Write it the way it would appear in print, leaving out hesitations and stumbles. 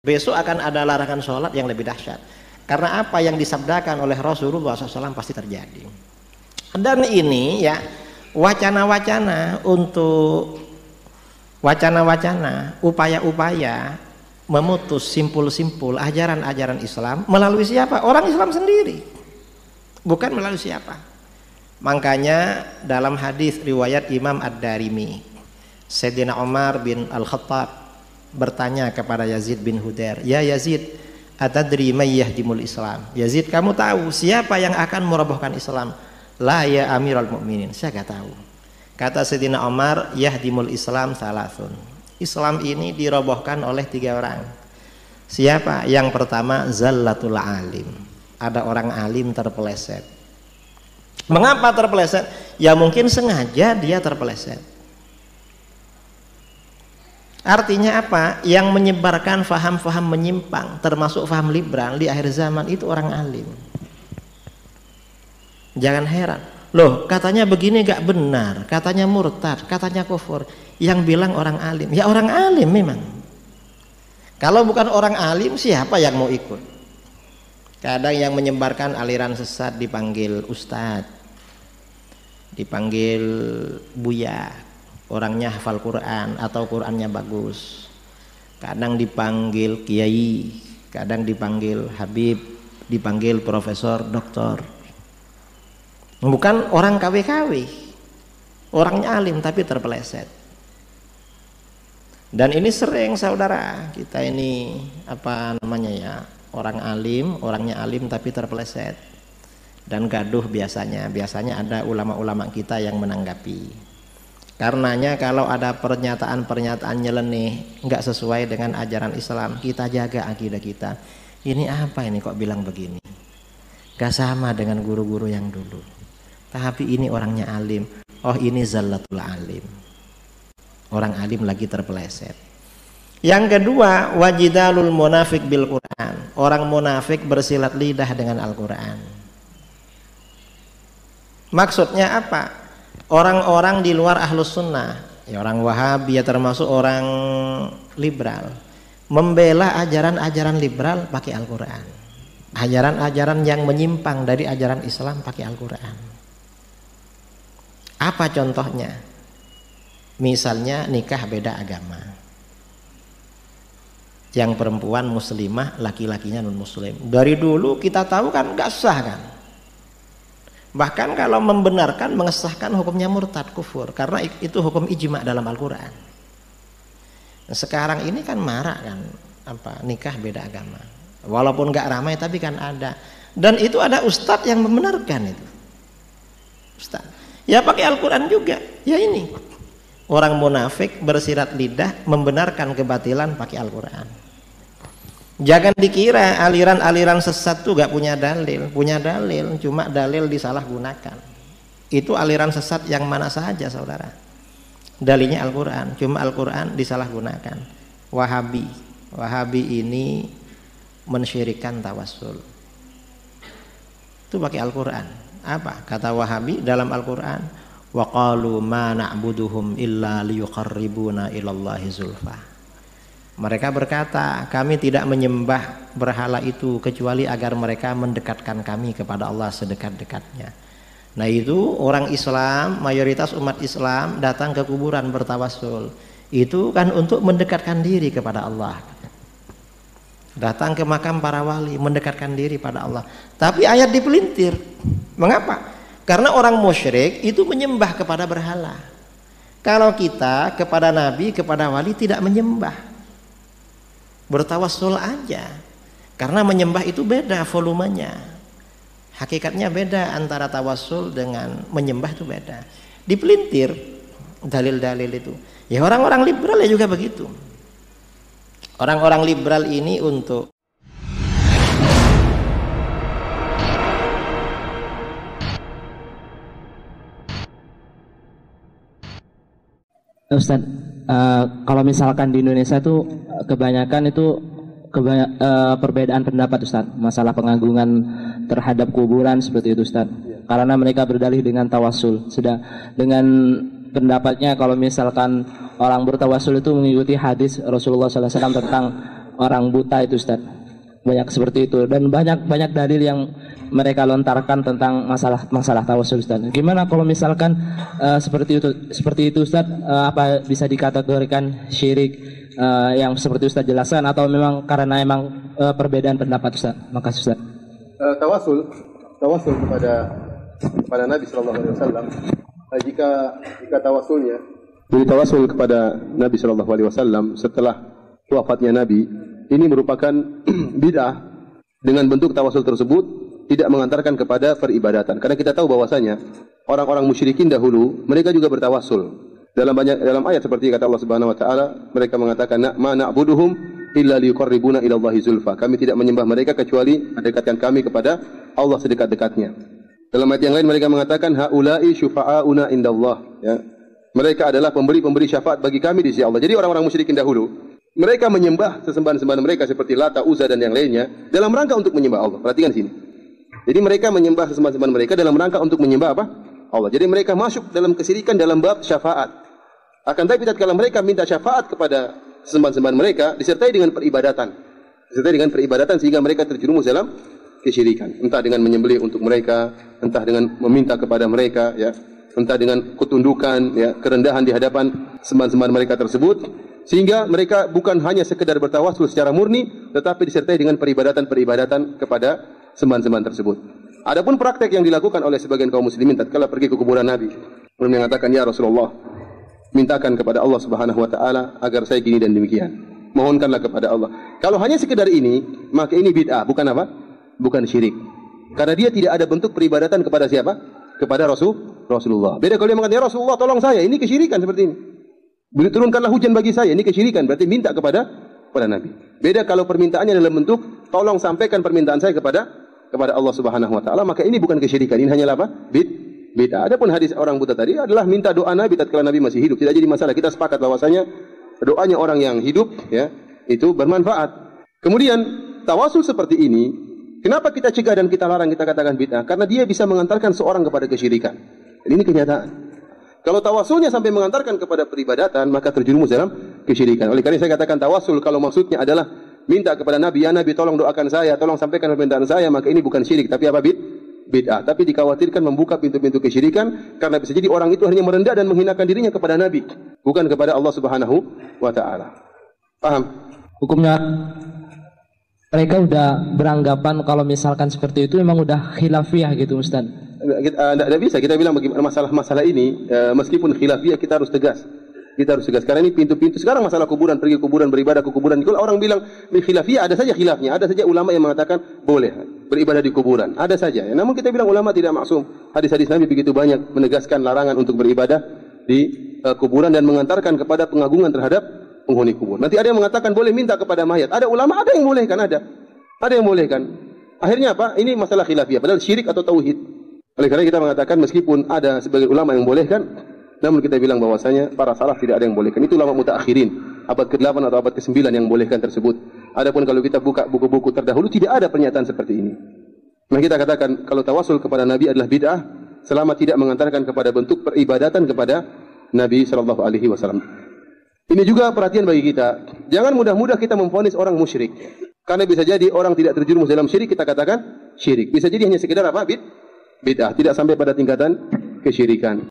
Besok akan ada larangan sholat yang lebih dahsyat. Karena apa yang disabdakan oleh Rasulullah SAW pasti terjadi. Dan ini ya wacana-wacana untuk upaya-upaya memutus simpul-simpul ajaran-ajaran Islam melalui siapa? Orang Islam sendiri, bukan melalui siapa. Makanya dalam hadis riwayat Imam Ad-Darimi, Sayyidina Umar bin Al-Khattab bertanya kepada Yazid bin Hudair, "Ya Yazid, atadri may yahdimul Islam?" Yazid, kamu tahu siapa yang akan merobohkan Islam? La ya Amirul Mukminin, saya enggak tahu. Kata Sayyidina Umar, yahdimul Islam salasun. Islam ini dirobohkan oleh 3 orang. Siapa? Yang pertama, zallatul alim. Ada orang alim terpeleset. Mengapa terpeleset? Ya mungkin sengaja dia terpeleset. Artinya apa? Yang menyebarkan faham-faham menyimpang, termasuk faham liberal di akhir zaman itu orang alim. Jangan heran, loh katanya begini gak benar, katanya murtad, katanya kufur. Yang bilang orang alim, ya orang alim memang. Kalau bukan orang alim siapa yang mau ikut? Kadang yang menyebarkan aliran sesat dipanggil ustadz, dipanggil buya, orangnya hafal Quran atau Qurannya bagus. Kadang dipanggil kiai, kadang dipanggil habib, dipanggil profesor, doktor. Bukan orang KW-KW, orangnya alim tapi terpeleset. Dan ini sering saudara, kita ini apa namanya ya, orang alim, orangnya alim tapi terpeleset. Dan gaduh biasanya ada ulama-ulama kita yang menanggapi. Karenanya kalau ada pernyataan-pernyataan nyeleneh nggak sesuai dengan ajaran Islam, kita jaga akidah kita. Ini apa ini kok bilang begini? Gak sama dengan guru-guru yang dulu. Tapi ini orangnya alim. Oh ini zallatul alim. Orang alim lagi terpeleset. Yang kedua, wajidalul munafik bil Quran. Orang munafik bersilat lidah dengan Al-Quran. Maksudnya apa? Orang-orang di luar ahlus sunnah, ya orang Wahabi ya termasuk orang liberal, membela ajaran-ajaran liberal pakai Al-Quran. Ajaran-ajaran yang menyimpang dari ajaran Islam pakai Al-Quran. Apa contohnya? Misalnya nikah beda agama. Yang perempuan muslimah, laki-lakinya non muslim. Dari dulu kita tahu kan gak sah kan. Bahkan kalau membenarkan, mengesahkan hukumnya murtad, kufur. Karena itu hukum ijma dalam Al-Quran. Sekarang ini kan marak kan, apa nikah beda agama. Walaupun gak ramai tapi kan ada. Dan itu ada ustadz yang membenarkan itu. Ustadz. Ya pakai Al-Quran juga. Ya ini. Orang munafik bersirat lidah membenarkan kebatilan pakai Al-Quran. Jangan dikira aliran-aliran sesat tuh gak punya dalil. Punya dalil, cuma dalil disalahgunakan. Itu aliran sesat yang mana saja saudara. Dalilnya Al-Quran, cuma Al-Quran disalahgunakan. Wahabi ini mensyirikan tawassul. Itu pakai Al-Quran. Apa? Kata Wahabi dalam Al-Quran, wa qalu ma na'buduhum illa liyuqarribuna ilallahi zulfa. Mereka berkata, kami tidak menyembah berhala itu kecuali agar mereka mendekatkan kami kepada Allah sedekat-dekatnya. Nah itu orang Islam, mayoritas umat Islam datang ke kuburan bertawassul. Itu kan untuk mendekatkan diri kepada Allah. Datang ke makam para wali, mendekatkan diri pada Allah. Tapi ayat dipelintir. Mengapa? Karena orang musyrik itu menyembah kepada berhala. Kalau kita kepada Nabi, kepada wali tidak menyembah. Bertawassul aja. Karena menyembah itu beda volumenya. Hakikatnya beda antara tawassul dengan menyembah itu beda. Dipelintir dalil-dalil itu. Ya orang-orang liberal ya juga begitu. Orang-orang liberal ini untuk Ustadz, kalau misalkan di Indonesia tuh kebanyakan itu perbedaan pendapat Ustadz, masalah pengagungan terhadap kuburan seperti itu Ustadz. Karena mereka berdalih dengan tawassul. Sudah dengan pendapatnya kalau misalkan orang bertawassul itu mengikuti hadis Rasulullah SAW tentang orang buta itu Ustaz. Banyak seperti itu dan banyak dalil yang mereka lontarkan tentang masalah tawasul Ustaz. Gimana kalau misalkan seperti itu Ustaz, apa bisa dikategorikan syirik yang seperti Ustaz jelaskan atau memang karena perbedaan pendapat Ustaz? Makasih Ustaz. Tawasul kepada Nabi sallallahu alaihi wasallam, jika tawasulnya jadi tawasul kepada Nabi sallallahu alaihi wasallam setelah wafatnya Nabi, ini merupakan bid'ah. Dengan bentuk tawasul tersebut tidak mengantarkan kepada peribadatan. Karena kita tahu bahwasanya orang-orang musyrikin dahulu mereka juga bertawasul. Dalam ayat seperti kata Allah Subhanahu wa taala, mereka mengatakan ma na'buduhum illa liyuqarribuna ila Allahi zulfa. Kami tidak menyembah mereka kecuali mendekatkan kami kepada Allah sedekat-dekatnya. Dalam ayat yang lain mereka mengatakan haula'i syufa'auna indallah, ya. Mereka adalah pemberi syafaat bagi kami di sisi Allah. Jadi orang-orang musyrikin dahulu mereka menyembah sesembahan-sembahan mereka seperti Lata, Uzza dan yang lainnya dalam rangka untuk menyembah Allah. Perhatikan sini. Jadi mereka menyembah sesembahan-sembahan mereka dalam rangka untuk menyembah apa? Allah. Jadi mereka masuk dalam kesyirikan dalam bab syafaat. Akan tapi tatkala mereka minta syafaat kepada sembahan-sembahan mereka disertai dengan peribadatan. Sehingga mereka terjerumus dalam kesyirikan. Entah dengan menyembelih untuk mereka, entah dengan meminta kepada mereka, ya, entah dengan ketundukan, ya, kerendahan di hadapan sembahan-sembahan mereka tersebut, sehingga mereka bukan hanya sekedar bertawasul secara murni, tetapi disertai dengan peribadatan kepada sembahan-sembahan tersebut. Adapun praktek yang dilakukan oleh sebagian kaum muslimin tatkala pergi ke kuburan Nabi, mereka mengatakan, ya Rasulullah, mintakan kepada Allah Subhanahu wa taala agar saya gini dan demikian. Mohonkanlah kepada Allah. Kalau hanya sekedar ini, maka ini bid'ah, bukan apa? Bukan syirik. Karena dia tidak ada bentuk peribadatan kepada siapa? Kepada Rasulullah. Beda kalau dia mengatakan, ya Rasulullah tolong saya, ini kesyirikan seperti ini. Beri turunkanlah hujan bagi saya, ini kesyirikan, berarti minta kepada Nabi. Beda kalau permintaannya dalam bentuk tolong sampaikan permintaan saya kepada Allah Subhanahu wa taala, maka ini bukan kesyirikan, ini hanyalah apa? Bid'ah. Adapun hadis orang buta tadi adalah minta doa Nabi tatkala Nabi masih hidup, tidak jadi masalah. Kita sepakat bahwasanya doanya orang yang hidup, ya, itu bermanfaat. Kemudian tawasul seperti ini, kenapa kita cegah dan kita larang, kita katakan bid'ah? Karena dia bisa mengantarkan seorang kepada kesyirikan. Dan ini kenyataan. Kalau tawasulnya sampai mengantarkan kepada peribadatan, maka terjerumus dalam kesyirikan. Oleh karena saya katakan tawasul kalau maksudnya adalah minta kepada Nabi, ya Nabi tolong doakan saya, tolong sampaikan permintaan saya, maka ini bukan syirik, tapi apa? Bid'ah. Tapi dikhawatirkan membuka pintu-pintu kesyirikan, karena bisa jadi orang itu hanya merendah dan menghinakan dirinya kepada Nabi, bukan kepada Allah Subhanahu wa taala. Paham? Hukumnya mereka udah beranggapan kalau misalkan seperti itu memang udah khilafiyah gitu Ustaz. Tidak bisa kita bilang bagaimana masalah ini, meskipun khilafiyah kita harus tegas. Karena ini pintu-pintu sekarang masalah kuburan, pergi kuburan, beribadah ke kuburan. Kalau orang bilang khilafiyah, ada saja khilafnya, ada saja ulama yang mengatakan boleh beribadah di kuburan, ada saja. Namun kita bilang ulama tidak maksum. Hadis-hadis Nabi begitu banyak menegaskan larangan untuk beribadah di kuburan dan mengantarkan kepada pengagungan terhadap penghuni kubur. Nanti ada yang mengatakan boleh minta kepada mayat. Ada ulama ada yang bolehkan, ada yang bolehkan. Akhirnya apa? Ini masalah khilafiyah, padahal syirik atau tauhid. Oleh karena kita mengatakan meskipun ada sebagian ulama yang bolehkan, namun kita bilang bahwasanya para salaf tidak ada yang bolehkan. Itu ulama mutaakhirin, abad ke-8 atau abad ke-9 yang bolehkan tersebut. Adapun kalau kita buka buku-buku terdahulu tidak ada pernyataan seperti ini. Nah kita katakan kalau tawasul kepada Nabi adalah bid'ah selama tidak mengantarkan kepada bentuk peribadatan kepada Nabi sallallahu alaihi wasallam. Ini juga perhatian bagi kita. Jangan mudah-mudah kita memvonis orang musyrik. Karena bisa jadi orang tidak terjerumus dalam syirik kita katakan syirik. Bisa jadi hanya sekedar apa? Bid'ah, tidak sampai pada tingkatan kesyirikan.